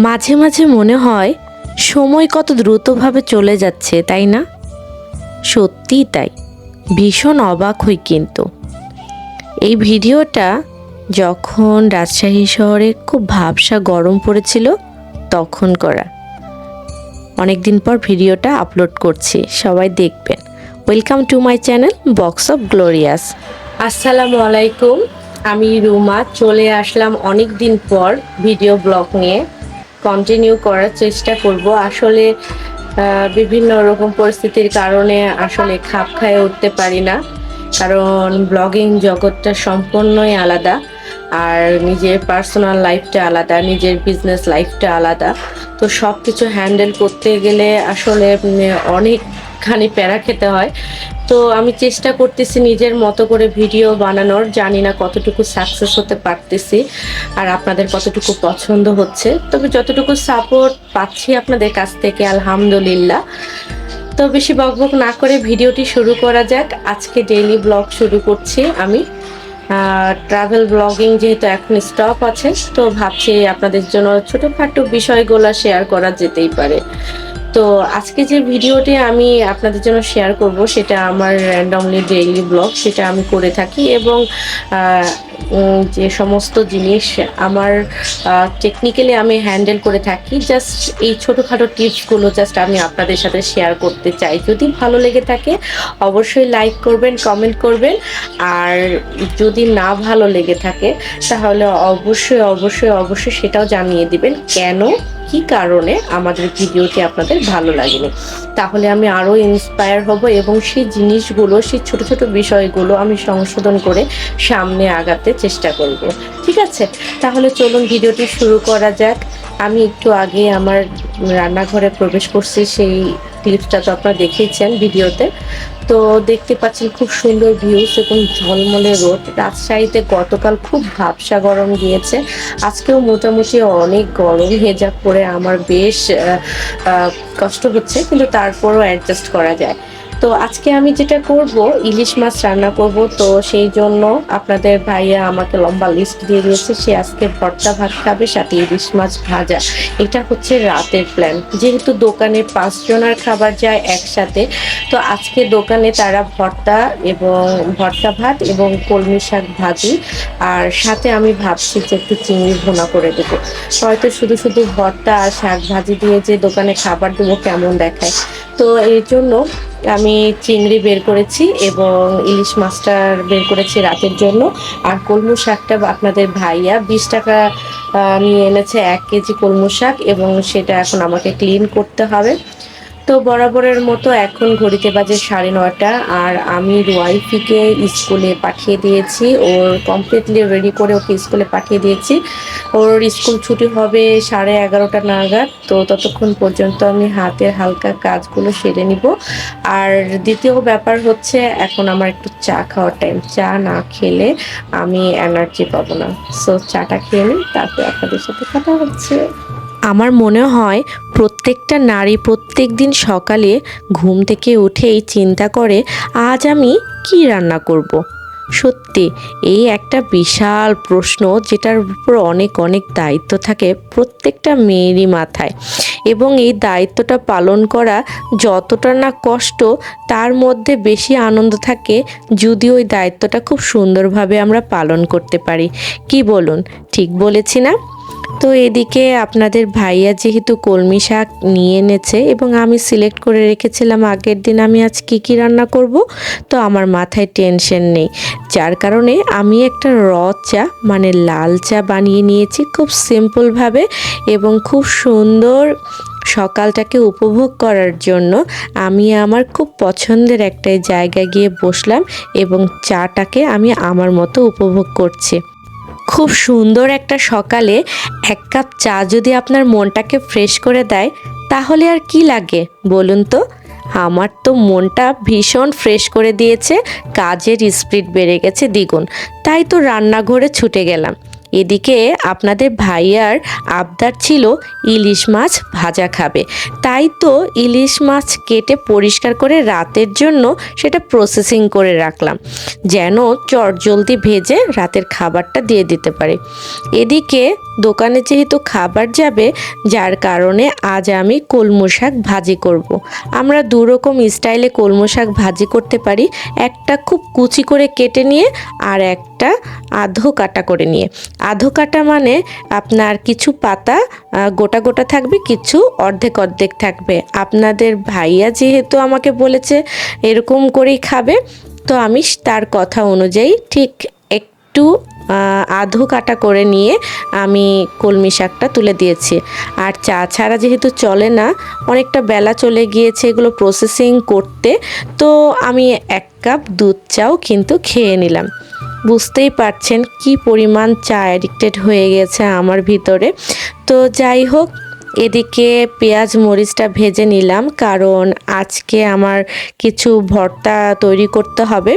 মাঝে মাঝে মনে হয় সময় কত দ্রুতভাবে চলে যাচ্ছে, তাই না? সত্যিই তাই। ভীষণ অবাক হই কিন্তু। এই ভিডিওটা যখন রাজশাহী শহরে খুব ভ্যাপসা গরম পড়েছিল তখন করা। অনেকদিন পর ভিডিওটা আপলোড করছি, সবাই দেখবেন। Welcome to my channel box of glorious. আসসালামু আলাইকুম, আমি রুমা চলে আসলাম অনেক দিন পর ভিডিও ব্লগ নিয়ে। কন্টিনিউ করার চেষ্টা করব। আসলে বিভিন্ন রকম পরিস্থিতির কারণে আসলে খাপ খায়ে উঠতে পারি না, কারণ ব্লগিং জগৎটা সম্পূর্ণই আলাদা, আর নিজের পার্সোনাল লাইফটা আলাদা, নিজের বিজনেস লাইফটা আলাদা। তো সব কিছু হ্যান্ডেল করতে গেলে আসলে অনেকখানি প্যারা খেতে হয়। তো আমি চেষ্টা করতেছি নিজের মতো করে ভিডিও বানানোর, জানি না কতটুকু সাকসেস হতে পারতেছি আর আপনাদের কতটুকু পছন্দ হচ্ছে, তবে যতটুকু সাপোর্ট পাচ্ছি আপনাদের কাছ থেকে আলহামদুলিল্লাহ। তো বেশি বকবক না করে ভিডিওটি শুরু করা যাক। আজকে ডেইলি ব্লগ শুরু করছি আমি। ট্রাভেল ব্লগিং যেহেতু এখন স্টপ আছে, তো ভাবছি আপনাদের জন্য ছোটোখাটো বিষয়গুলো শেয়ার করা যেতেই পারে। তো আজকে যে ভিডিওটি আমি আপনাদের জন্য শেয়ার করব সেটা আমার র্যান্ডমলি ডেইলি ব্লগ, সেটা আমি করে থাকি, এবং যে সমস্ত জিনিস আমার টেকনিক্যালি আমি হ্যান্ডেল করে থাকি, জাস্ট এই ছোটোখাটো টিপসগুলো জাস্ট আমি আপনাদের সাথে শেয়ার করতে চাই। যদি ভালো লেগে থাকে অবশ্যই লাইক করবেন, কমেন্ট করবেন, আর যদি না ভালো লেগে থাকে তাহলে অবশ্যই অবশ্যই অবশ্যই সেটাও জানিয়ে দিবেন কেন, কি কারণে আমাদের ভিডিওটি আপনাদের ভালো লাগেনি। তাহলে আমি আরও ইন্সপায়ার হব এবং সেই জিনিসগুলো, সেই ছোট ছোট বিষয়গুলো আমি সংশোধন করে সামনে আগাতে চেষ্টা করব। ঠিক আছে, তাহলে চলুন ভিডিওটি শুরু করা যাক। আমি একটু আগে আমার রান্নাঘরে প্রবেশ করছি, সেই ক্লিপসটা তো আপনারা দেখেইছেন ভিডিওতে। তো দেখতে পাচ্ছেন খুব সুন্দর ভিউজ এবং ঝলমলে রোদ। রাজশাহীতে গতকাল খুব ভ্যাপসা গরম গিয়েছে, আজকেও মোটামুটি অনেক গরম। হেজাব পরে আমার বেশ কষ্ট হচ্ছে, কিন্তু তারপরও অ্যাডজাস্ট করা যায়। তো আজকে আমি যেটা করব, ইলিশ মাছ রান্না করব। তো সেই জন্য আপনাদের ভাইয়া আমাকে লম্বা লিস্ট দিয়ে দিয়েছে, সে আজকে ভর্তা ভাত খাবে, সাথে ইলিশ মাছ ভাজা। এটা হচ্ছে রাতের প্ল্যান, যেহেতু দোকানে 5 জনের খাবার যায় একসাথে। তো আজকে দোকানে তারা ভর্তা এবং ভর্তা ভাত এবং কলমি শাক ভাজি, আর সাথে আমি ভাবছি যে একটু চিংড়ি ভুনা করে দেবো। হয়তো শুধু শুধু ভর্তা আর শাক ভাজি দিয়ে যে দোকানে খাবার দেবো কেমন দেখায়, তো এই জন্য আমি চিংড়ি বের করেছি এবং ইলিশ মাছটা বের করেছি রাতের জন্য। আর কলমি শাকটা আপনাদের ভাইয়া 20 টাকা নিয়ে এনেছে 1 কেজি কলমি শাক, এবং সেটা এখন আমাকে ক্লিন করতে হবে। তো বরাবরের মতো এখন ঘড়িতে বাজে 9:30, আর আমি ওয়াইফিকে স্কুলে পাঠিয়ে দিয়েছি। ওর কমপ্লিটলি রেডি করে ওকে স্কুলে পাঠিয়ে দিয়েছি। ওর স্কুল ছুটি হবে 11:30 নাগাদ। তো ততক্ষণ পর্যন্ত আমি হাতের হালকা কাজগুলো সেরে নিব। আর দ্বিতীয় ব্যাপার হচ্ছে, এখন আমার একটু চা খাওয়ার টাইম। চা না খেলে আমি এনার্জি পাবো না। সো চাটা খেয়ে নিই, তারপর আপনাদের সাথে কথা হচ্ছে। আমার মনে হয় প্রত্যেকটা নারী প্রত্যেক দিন সকালে ঘুম থেকে উঠেই চিন্তা করে আজ আমি কি রান্না করব। সত্যি এই একটা বিশাল প্রশ্ন, যেটার উপর অনেক অনেক দায়িত্ব থাকে প্রত্যেকটা মেয়েরই মাথায়, এবং এই দায়িত্বটা পালন করা যতটা না কষ্ট, তার মধ্যে বেশি আনন্দ থাকে যদি ওই দায়িত্বটা খুব সুন্দরভাবে আমরা পালন করতে পারি। কি বলুন, ঠিক বলেছি না? তো এদিকে আপনাদের ভাইয়া যেহেতু কলমি শাক নিয়ে এনেছে এবং আমি সিলেক্ট করে রেখেছিলাম আগের দিন আমি আজ কী রান্না করব, তো আমার মাথায় টেনশন নেই, যার কারণে আমি একটা চা মানে লাল চা বানিয়ে নিয়েছি খুব সিম্পলভাবে, এবং খুব সুন্দর সকালটাকে উপভোগ করার জন্য আমি আমার খুব পছন্দের একটা জায়গায় গিয়ে বসলাম এবং চাটাকে আমি আমার মতো উপভোগ করছি। খুব সুন্দর একটা সকালে 1 কাপ চা যদি আপনার মনটাকে ফ্রেশ করে দেয় তাহলে আর কি লাগে বলুন তো? আমার তো মনটা ভীষণ ফ্রেশ করে দিয়েছে, কাজের স্পিড বেড়ে গেছে দ্বিগুণ। তাই তো রান্নাঘরে ছুটে গেলাম। এদিকে আপনাদের ভাইয়ার আবদার ছিল ইলিশ মাছ ভাজা খাবে, তাই তো ইলিশ মাছ কেটে পরিষ্কার করে রাতের জন্য সেটা প্রসেসিং করে রাখলাম, যেন চটজলদি ভেজে রাতের খাবারটা দিয়ে দিতে পারে। এদিকে দোকানে যেহেতু খাবার যাবে, যার কারণে আজ আমি কলমু শাক ভাজি করব। আমরা দুরকম স্টাইলে কলমু শাক ভাজি করতে পারি, একটা খুব কুচি করে কেটে নিয়ে আর একটা আধো কাটা করে নিয়ে। আধো কাটা মানে আপনার কিছু পাতা গোটা গোটা থাকবে, কিছু অর্ধেক অর্ধেক থাকবে। আপনাদের ভাইয়া যেহেতু আমাকে বলেছে এরকম করেই খাবে, তো আমি তার কথা অনুযায়ী ঠিক একটু আধো কাটা করে নিয়ে আমি কলমি শাকটা তুলে দিয়েছি। আর চা ছাড়া যেহেতু চলে না, অনেকটা বেলা চলে গিয়েছে এগুলো প্রসেসিং করতে, তো আমি 1 কাপ দুধ চাও কিন্তু খেয়ে নিলাম। বুঝতেই পারছেন কি পরিমাণ চা অ্যাডিক্টেড হয়ে গেছে আমার ভিতরে। তো যাই হোক, এদিকে পেঁয়াজ মরিচটা ভেজে নিলাম, কারণ আজকে আমার কিছু ভর্তা তৈরি করতে হবে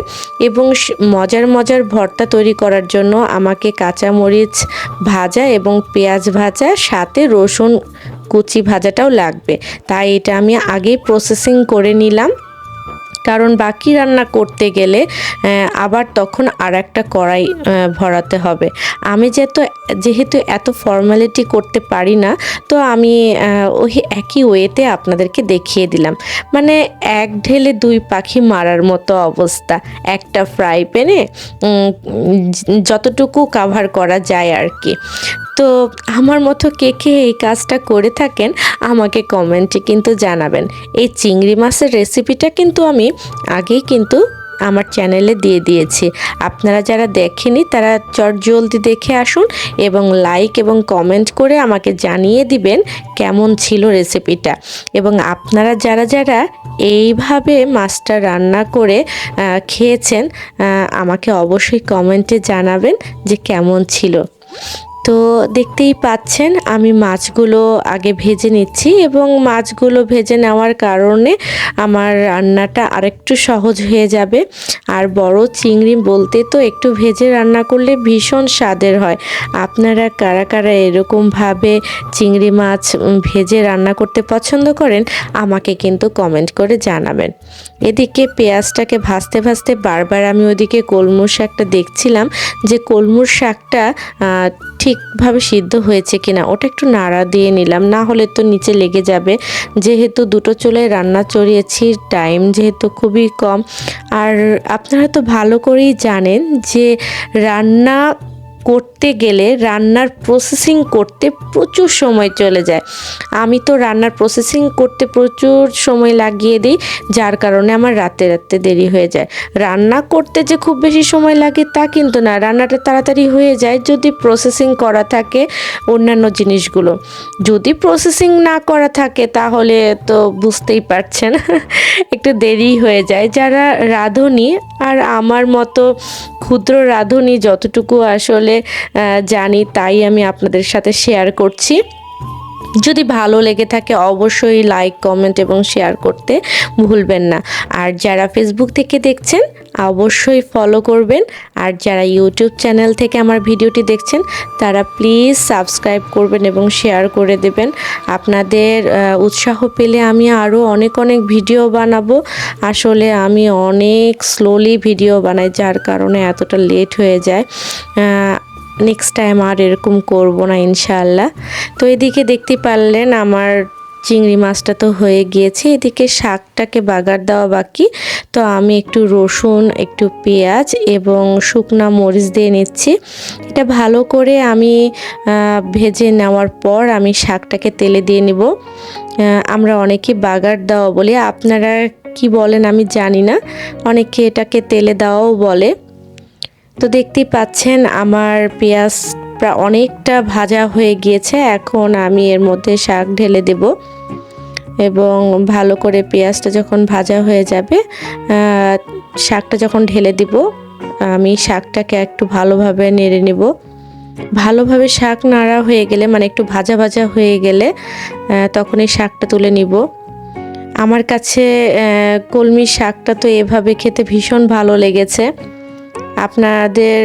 এবং মজার মজার ভর্তা তৈরি করার জন্য আমাকে কাঁচা মরিচ ভাজা এবং পেঁয়াজ ভাজা সাথে রসুন কুচি ভাজাটাও লাগবে। তাই এটা আমি আগেই প্রসেসিং করে নিলাম, কারণ বাকি রান্না করতে গেলে আবার তখন আর একটা কড়াই ভরাতে হবে। আমি যেহেতু এত ফর্মালিটি করতে পারি না, তো আমি ওই একই ওয়েতে আপনাদেরকে দেখিয়ে দিলাম। মানে এক ঢেলে 2 পাখি মারার মতো অবস্থা। একটা ফ্রাই প্যানে যতটুকু কাভার করা যায় আর কি। তো আমার মতো কে কে এই কাজটা করে থাকেন আমাকে কমেন্টে কিন্তু জানাবেন। এই চিংড়ি মাছের রেসিপিটা কিন্তু আমি আগেই কিন্তু আমার চ্যানেলে দিয়ে দিয়েছি। আপনারা যারা দেখেনি তারা জলদি দেখে আসুন এবং লাইক এবং কমেন্ট করে আমাকে জানিয়ে দিবেন কেমন ছিল রেসিপিটা। এবং আপনারা যারা যারা এইভাবে মাছটা রান্না করে খেয়েছেন, আমাকে অবশ্যই কমেন্টে জানাবেন যে কেমন ছিল। তো দেখতেই পাচ্ছেন আমি মাছগুলো আগে ভেজে নিচ্ছি এবং মাছগুলো ভেজে নেওয়ার কারণে আমার রান্নাটা আরেকটু সহজ হয়ে যাবে। আর বড় চিংড়ি বলতে তো একটু ভেজে রান্না করলে ভীষণ স্বাদের হয়। আপনারা কারা কারা এরকমভাবে চিংড়ি মাছ ভেজে রান্না করতে পছন্দ করেন আমাকে কিন্তু কমেন্ট করে জানাবেন। এদিকে পেঁয়াজটাকে ভাজতে ভাজতে বারবার আমি ওদিকে কলমুর শাকটা দেখছিলাম যে কলমুর শাকটা ঠিকভাবে সিদ্ধ হয়েছে কিনা, ওটা একটু নাড়া দিয়ে নিলাম, না হলে তো নিচে লেগে যাবে। যেহেতু দুটো চুলায় রান্না চড়িয়েছি, টাইম যেহেতু খুবই কম। আর আপনারা তো ভালো করেই জানেন যে রান্না করতে গেলে রান্নার প্রসেসিং করতে প্রচুর সময় চলে যায়। আমি তো রান্নার প্রসেসিং করতে প্রচুর সময় লাগিয়ে দিই, যার কারণে আমার রাতে দেরি হয়ে যায়। রান্না করতে যে খুব বেশি সময় লাগে তা কিন্তু না, রান্নাটা তাড়াতাড়ি হয়ে যায় যদি প্রসেসিং করা থাকে অন্যান্য জিনিসগুলো। যদি প্রসেসিং না করা থাকে তাহলে তো বুঝতেই পারছেন একটু দেরি হয়ে যায়। যারা রাঁধুনি আর আমার মতো ক্ষুদ্র রাঁধুনি যতটুকু আসলে জানি তাই আমি আপনাদের সাথে শেয়ার করছি। যদি ভালো লেগে থাকে অবশ্যই লাইক কমেন্ট এবং শেয়ার করতে ভুলবেন না। আর যারা ফেসবুক থেকে দেখছেন অবশ্যই ফলো করবেন, আর যারা ইউটিউব চ্যানেল থেকে আমার ভিডিওটি দেখছেন তারা প্লিজ সাবস্ক্রাইব করবেন এবং শেয়ার করে দেবেন। আপনাদের উৎসাহ পেলে আমি আরও অনেক ভিডিও বানাবো। আসলে আমি অনেক স্লোলি ভিডিও বানাই, যার কারণে এতটা লেট হয়ে যায়। নেক্সট টাইম আর এরকম করব না ইনশাআল্লাহ। তো এদিকে দেখতে পারলেন আমার চিংড়ি মাছটা তো হয়ে গিয়েছে, এদিকে শাকটাকে বাগার দেওয়া বাকি। তো আমি একটু রসুন, একটু পেঁয়াজ এবং শুকনা মরিচ দিয়ে নিচ্ছি। এটা ভালো করে আমি ভেজে নেওয়ার পর আমি শাকটাকে তেলে দিয়ে নিব। আমরা অনেকে বাগার দেওয়া বলি, আপনারা কি বলেন আমি জানি না, অনেকে এটাকে তেলে দেওয়াও বলে। তো দেখতেই পাচ্ছেন আমার পেঁয়াজ প্রায় অনেকটা ভাজা হয়ে গিয়েছে। এখন আমি এর মধ্যে শাক ঢেলে দেব এবং ভালো করে পেঁয়াজটা যখন ভাজা হয়ে যাবে, শাকটা যখন ঢেলে দিব, আমি শাকটাকে একটু ভালোভাবে নেড়ে নেব। ভালোভাবে শাক নাড়া হয়ে গেলে, মানে একটু ভাজা ভাজা হয়ে গেলে তখন এই শাকটা তুলে নিব। আমার কাছে কলমি শাকটা তো এভাবে খেতে ভীষণ ভালো লেগেছে। আপনাদের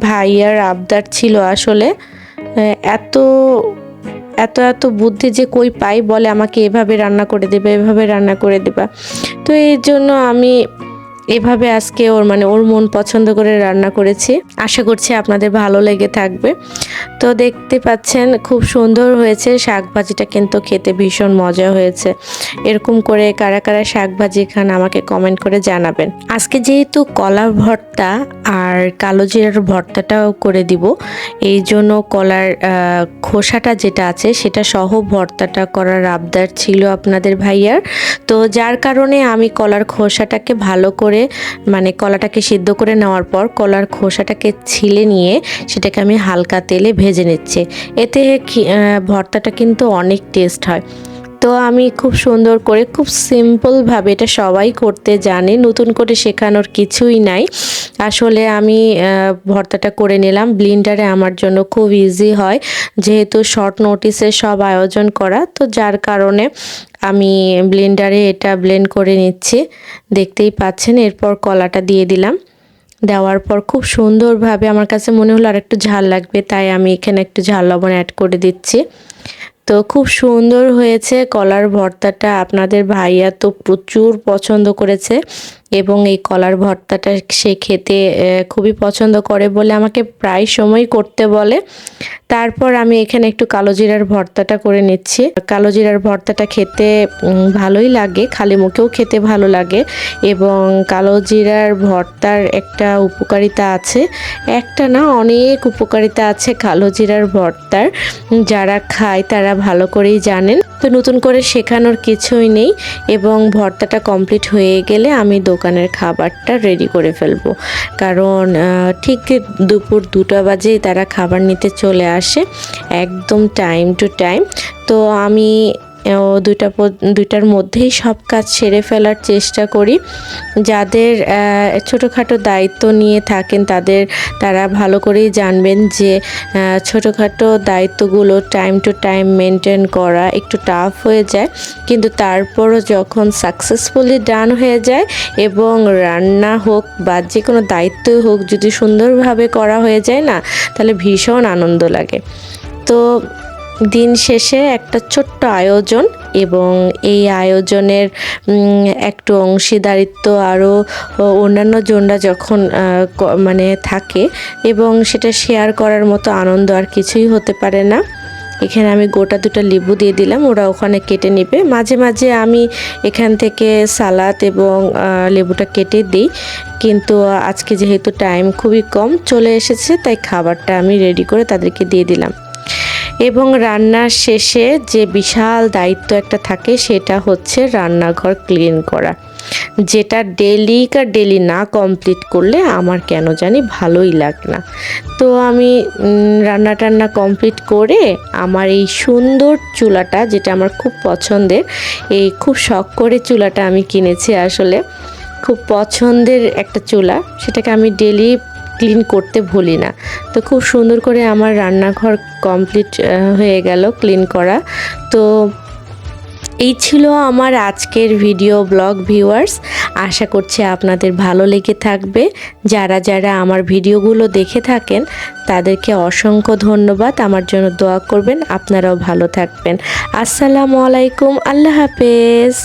ভাইয়ার আবদার ছিল আসলে, এত এত এত বুদ্ধি যে কই পাই, বলে আমাকে এভাবে রান্না করে দেবে, এভাবে রান্না করে দেবা। তো এই জন্য আমি এভাবে আজকে ওর মন পছন্দ করে রান্না করেছি। আশা করছি আপনাদের ভালো লেগে থাকবে। তো দেখতে পাচ্ছেন খুব সুন্দর হয়েছে। শাক ভাজিটা কিন্তু খেতে ভীষণ মজা হয়েছে। এরকম করে কারা কারা শাক ভাজি খান আমাকে কমেন্ট করে জানাবেন। আজকে যেহেতু কলার ভর্তা আর কালো জিরার ভর্তাটাও করে দিব, এই জন্য কলার খোসাটা যেটা আছে সেটা সহ ভর্তাটা করার আবদার ছিল আপনাদের ভাইয়ার। তো যার কারণে আমি কলার খোসাটাকে ভালো করে মানে কলাটাকে সিদ্ধ করে নেওয়ার পর কলার খোসাটাকে ছিলে নিয়ে সেটাকে আমি হালকা তেলে ভেজে নিচ্ছি। এতে ভর্তাটা কিন্তু অনেক টেস্ট হয়। তো আমি খুব সুন্দর করে খুব সিম্পলভাবে, এটা সবাই করতে জানে, নতুন করে শেখানোর কিছুই নাই। আসলে আমি ভর্তাটা করে নিলাম ব্লেন্ডারে, আমার জন্য খুব ইজি হয় যেহেতু শর্ট নোটিসে সব আয়োজন করা, তো যার কারণে আমি ব্লেন্ডারে এটা ব্লেন্ড করে নিচ্ছি। দেখতেই পাচ্ছেন। এরপর কলাটা দিয়ে দিলাম। দেওয়ার পর খুব সুন্দরভাবে, আমার কাছে মনে হলো আর একটু ঝাল লাগবে, তাই আমি এখানে একটু ঝাল লবণ অ্যাড করে দিচ্ছি। তো খুব সুন্দর হয়েছে কলার ভর্তাটা। আপনাদের ভাইয়া তো প্রচুর পছন্দ করেছে এবং এই কলার ভর্তাটা সে খেতে খুবই পছন্দ করে বলে আমাকে প্রায় সময় করতে বলে। তারপর আমি এখানে একটু কালো জিরার ভর্তাটা করে নিচ্ছি। কালো জিরার ভর্তাটা খেতে ভালোই লাগে, খালি মুখেও খেতে ভালো লাগে এবং কালো জিরার ভর্তার একটা উপকারিতা আছে, একটা না অনেক উপকারিতা আছে কালো জিরার ভর্তার। যারা খায় তারা ভালো করেই জানেন, তো নতুন করে শেখানোর কিছুই নেই। এবং ভর্তাটা কমপ্লিট হয়ে গেলে আমি দোকানের খাবারটা রেডি করে ফেলবো, কারণ ঠিক দুপুর 2টা বাজেই তারা খাবার নিতে চলে আসে, একদম টাইম টু টাইম। তো আমি 2টার মধ্যেই সব কাজ সেরে ফেলার চেষ্টা করি। যাদের ছোটোখাটো দায়িত্ব নিয়ে থাকেন তারা ভালো করেই জানবেন যে ছোটোখাটো দায়িত্বগুলো টাইম টু টাইম মেনটেন করা একটু টাফ হয়ে যায়, কিন্তু তারপরও যখন সাকসেসফুলি ডান হয়ে যায় এবং রান্না হোক বা যে কোনো দায়িত্বই হোক যদি সুন্দরভাবে করা হয়ে যায় না, তাহলে ভীষণ আনন্দ লাগে। তো দিন শেষে একটা ছোট্ট আয়োজন এবং এই আয়োজনের একটু অংশীদারিত্ব আরও অন্যান্য জনরা যখন মানে থাকে এবং সেটা শেয়ার করার মতো আনন্দ আর কিছুই হতে পারে না। এখানে আমি গোটা 2টা লেবু দিয়ে দিলাম, ওরা ওখানে কেটে নেবে। মাঝে মাঝে আমি এখান থেকে সালাদ এবং লেবুটা কেটে দিই, কিন্তু আজকে যেহেতু টাইম খুবই কম চলে এসেছে তাই খাবারটা আমি রেডি করে তাদেরকে দিয়ে দিলাম। এবং রান্নার শেষে যে বিশাল দায়িত্ব একটা থাকে সেটা হচ্ছে রান্নাঘর ক্লিন করা, যেটা ডেলি না কমপ্লিট করলে আমার কেন জানি ভালোই লাগে না। তো আমি রান্না কমপ্লিট করে আমার এই সুন্দর চুলাটা, যেটা আমার খুব পছন্দের, এই খুব শখ করে চুলাটা আমি কিনেছি, আসলে খুব পছন্দের একটা চুলা, সেটাকে আমি ডেলি ক্লিন করতে ভুলি না। তো খুব সুন্দর করে আমার রান্নাঘর কমপ্লিট হয়ে গেল ক্লিন করা। তো এই ছিল আমার আজকের ভিডিও ব্লগ ভিউয়ার্স। আশা করছি আপনাদের ভালো লেগে থাকবে। যারা আমার ভিডিওগুলো দেখে থাকেন তাদেরকে অসংখ্য ধন্যবাদ। আমার জন্য দোয়া করবেন, আপনারাও ভালো থাকবেন। আসসালামু আলাইকুম, আল্লাহ হাফেজ।